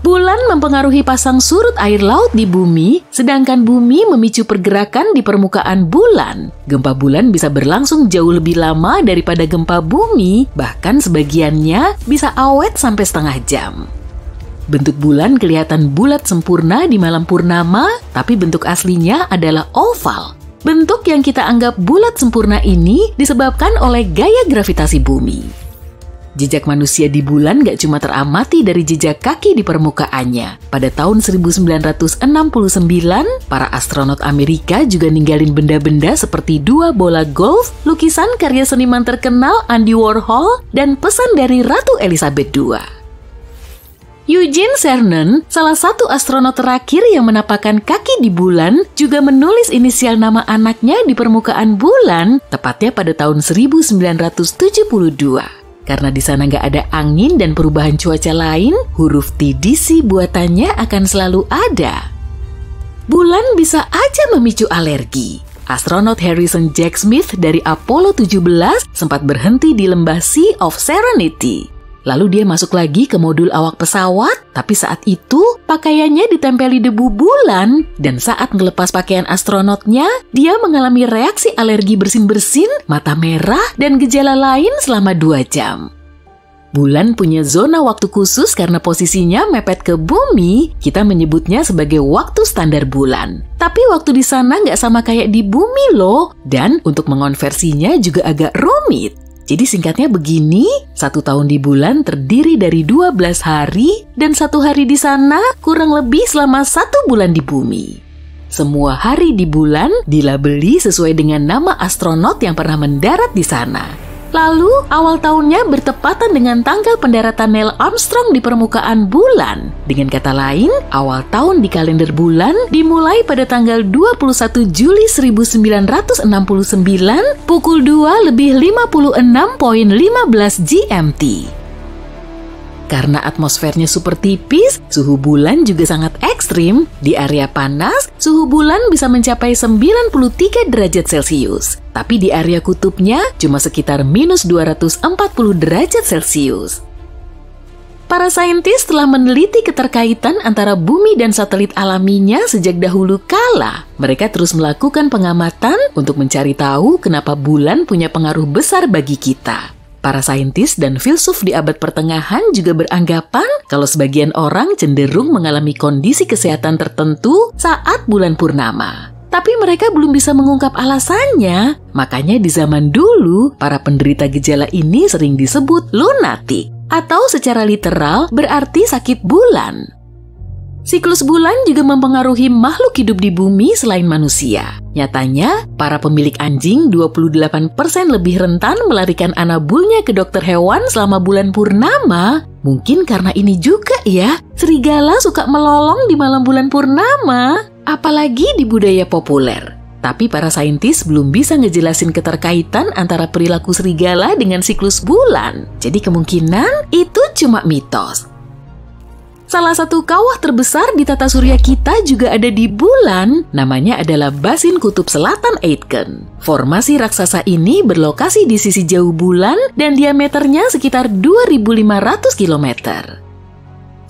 Bulan mempengaruhi pasang surut air laut di bumi, sedangkan bumi memicu pergerakan di permukaan bulan. Gempa bulan bisa berlangsung jauh lebih lama daripada gempa bumi, bahkan sebagiannya bisa awet sampai setengah jam. Bentuk bulan kelihatan bulat sempurna di malam purnama, tapi bentuk aslinya adalah oval. Bentuk yang kita anggap bulat sempurna ini disebabkan oleh gaya gravitasi bumi. Jejak manusia di bulan gak cuma teramati dari jejak kaki di permukaannya. Pada tahun 1969, para astronot Amerika juga ninggalin benda-benda seperti 2 bola golf, lukisan karya seniman terkenal Andy Warhol, dan pesan dari Ratu Elizabeth II. Eugene Cernan, salah satu astronot terakhir yang menapakkan kaki di bulan, juga menulis inisial nama anaknya di permukaan bulan, tepatnya pada tahun 1972. Karena di sana nggak ada angin dan perubahan cuaca lain, huruf TDC buatannya akan selalu ada. Bulan bisa aja memicu alergi. Astronot Harrison Jack Smith dari Apollo 17 sempat berhenti di lembah Sea of Serenity. Lalu dia masuk lagi ke modul awak pesawat, tapi saat itu pakaiannya ditempeli debu bulan, dan saat ngelepas pakaian astronotnya, dia mengalami reaksi alergi bersin-bersin, mata merah, dan gejala lain selama 2 jam. Bulan punya zona waktu khusus karena posisinya mepet ke bumi, kita menyebutnya sebagai waktu standar bulan. Tapi waktu di sana nggak sama kayak di bumi loh, dan untuk mengonversinya juga agak rumit. Jadi singkatnya begini, 1 tahun di bulan terdiri dari 12 hari, dan 1 hari di sana kurang lebih selama 1 bulan di bumi. Semua hari di bulan dilabeli sesuai dengan nama astronot yang pernah mendarat di sana. Lalu, awal tahunnya bertepatan dengan tanggal pendaratan Neil Armstrong di permukaan bulan. Dengan kata lain, awal tahun di kalender bulan dimulai pada tanggal 21 Juli 1969 pukul 2:56.15 GMT. Karena atmosfernya super tipis, suhu bulan juga sangat ekstrim. Di area panas, suhu bulan bisa mencapai 93 derajat Celcius. Tapi di area kutubnya cuma sekitar minus 240 derajat Celcius. Para saintis telah meneliti keterkaitan antara bumi dan satelit alaminya sejak dahulu kala. Mereka terus melakukan pengamatan untuk mencari tahu kenapa bulan punya pengaruh besar bagi kita. Para saintis dan filsuf di abad pertengahan juga beranggapan kalau sebagian orang cenderung mengalami kondisi kesehatan tertentu saat bulan purnama. Tapi mereka belum bisa mengungkap alasannya, makanya di zaman dulu para penderita gejala ini sering disebut lunatik, atau secara literal berarti sakit bulan. Siklus bulan juga mempengaruhi makhluk hidup di bumi selain manusia. Nyatanya, para pemilik anjing 28% lebih rentan melarikan anabulnya ke dokter hewan selama bulan purnama. Mungkin karena ini juga ya, serigala suka melolong di malam bulan purnama, apalagi di budaya populer. Tapi para saintis belum bisa ngejelasin keterkaitan antara perilaku serigala dengan siklus bulan. Jadi kemungkinan itu cuma mitos. Salah satu kawah terbesar di tata surya kita juga ada di bulan, namanya adalah Basin Kutub Selatan Aitken. Formasi raksasa ini berlokasi di sisi jauh bulan dan diameternya sekitar 2.500 km.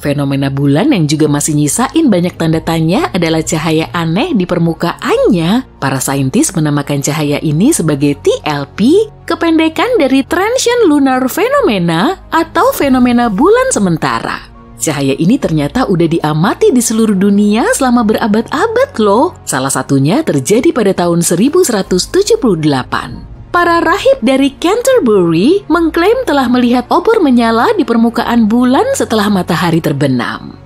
Fenomena bulan yang juga masih nyisain banyak tanda tanya adalah cahaya aneh di permukaannya. Para saintis menamakan cahaya ini sebagai TLP, kependekan dari Transient Lunar Phenomena atau fenomena bulan sementara. Cahaya ini ternyata udah diamati di seluruh dunia selama berabad-abad loh. Salah satunya terjadi pada tahun 1178. Para rahib dari Canterbury mengklaim telah melihat obor menyala di permukaan bulan setelah matahari terbenam.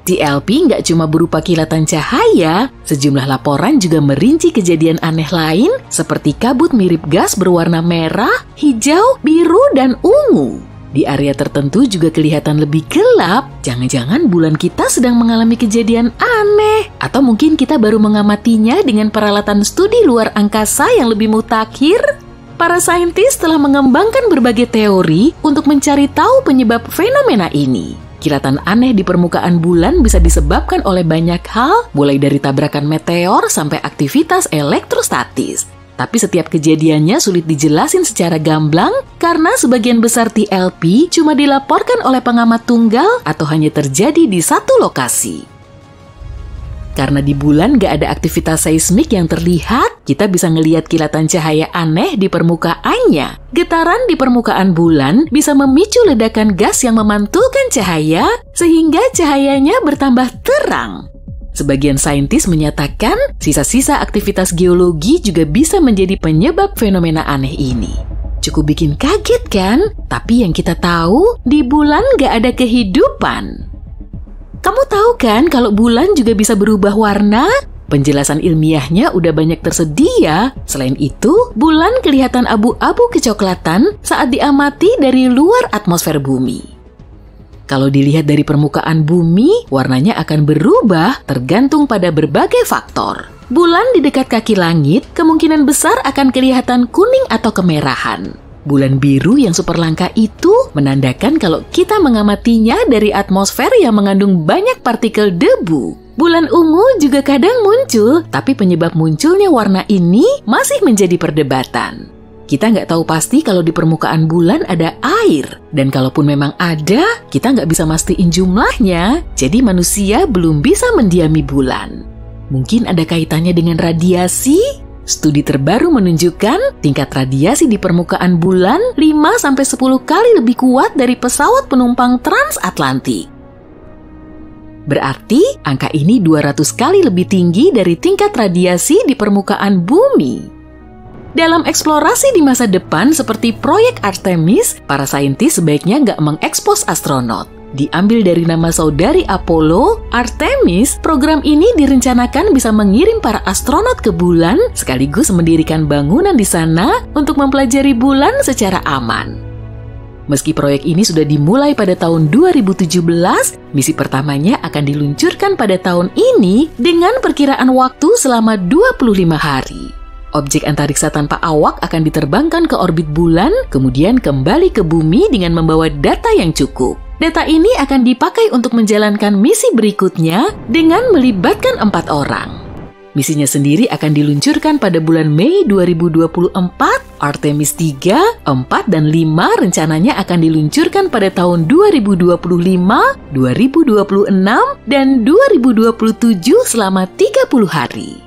TLP nggak cuma berupa kilatan cahaya, sejumlah laporan juga merinci kejadian aneh lain seperti kabut mirip gas berwarna merah, hijau, biru, dan ungu. Di area tertentu juga kelihatan lebih gelap. Jangan-jangan bulan kita sedang mengalami kejadian aneh. Atau mungkin kita baru mengamatinya dengan peralatan studi luar angkasa yang lebih mutakhir. Para saintis telah mengembangkan berbagai teori untuk mencari tahu penyebab fenomena ini. Kilatan aneh di permukaan bulan bisa disebabkan oleh banyak hal, mulai dari tabrakan meteor sampai aktivitas elektrostatis. Tapi setiap kejadiannya sulit dijelasin secara gamblang karena sebagian besar TLP cuma dilaporkan oleh pengamat tunggal atau hanya terjadi di satu lokasi. Karena di bulan gak ada aktivitas seismik yang terlihat, kita bisa ngelihat kilatan cahaya aneh di permukaannya. Getaran di permukaan bulan bisa memicu ledakan gas yang memantulkan cahaya sehingga cahayanya bertambah terang. Sebagian saintis menyatakan sisa-sisa aktivitas geologi juga bisa menjadi penyebab fenomena aneh ini. Cukup bikin kaget kan? Tapi yang kita tahu, di bulan gak ada kehidupan. Kamu tahu kan kalau bulan juga bisa berubah warna? Penjelasan ilmiahnya udah banyak tersedia. Selain itu, bulan kelihatan abu-abu kecoklatan saat diamati dari luar atmosfer bumi. Kalau dilihat dari permukaan bumi, warnanya akan berubah tergantung pada berbagai faktor. Bulan di dekat kaki langit kemungkinan besar akan kelihatan kuning atau kemerahan. Bulan biru yang super langka itu menandakan kalau kita mengamatinya dari atmosfer yang mengandung banyak partikel debu. Bulan ungu juga kadang muncul, tapi penyebab munculnya warna ini masih menjadi perdebatan. Kita nggak tahu pasti kalau di permukaan bulan ada air. Dan kalaupun memang ada, kita nggak bisa mastiin jumlahnya. Jadi manusia belum bisa mendiami bulan. Mungkin ada kaitannya dengan radiasi? Studi terbaru menunjukkan tingkat radiasi di permukaan bulan 5-10 kali lebih kuat dari pesawat penumpang transatlantik. Berarti angka ini 200 kali lebih tinggi dari tingkat radiasi di permukaan bumi. Dalam eksplorasi di masa depan seperti proyek Artemis, para saintis sebaiknya nggak mengekspos astronot. Diambil dari nama saudari Apollo, Artemis, program ini direncanakan bisa mengirim para astronot ke bulan sekaligus mendirikan bangunan di sana untuk mempelajari bulan secara aman. Meski proyek ini sudah dimulai pada tahun 2017, misi pertamanya akan diluncurkan pada tahun ini dengan perkiraan waktu selama 25 hari. Objek antariksa tanpa awak akan diterbangkan ke orbit bulan, kemudian kembali ke bumi dengan membawa data yang cukup. Data ini akan dipakai untuk menjalankan misi berikutnya dengan melibatkan 4 orang. Misinya sendiri akan diluncurkan pada bulan Mei 2024, Artemis 3, 4, dan 5 rencananya akan diluncurkan pada tahun 2025, 2026, dan 2027 selama 30 hari.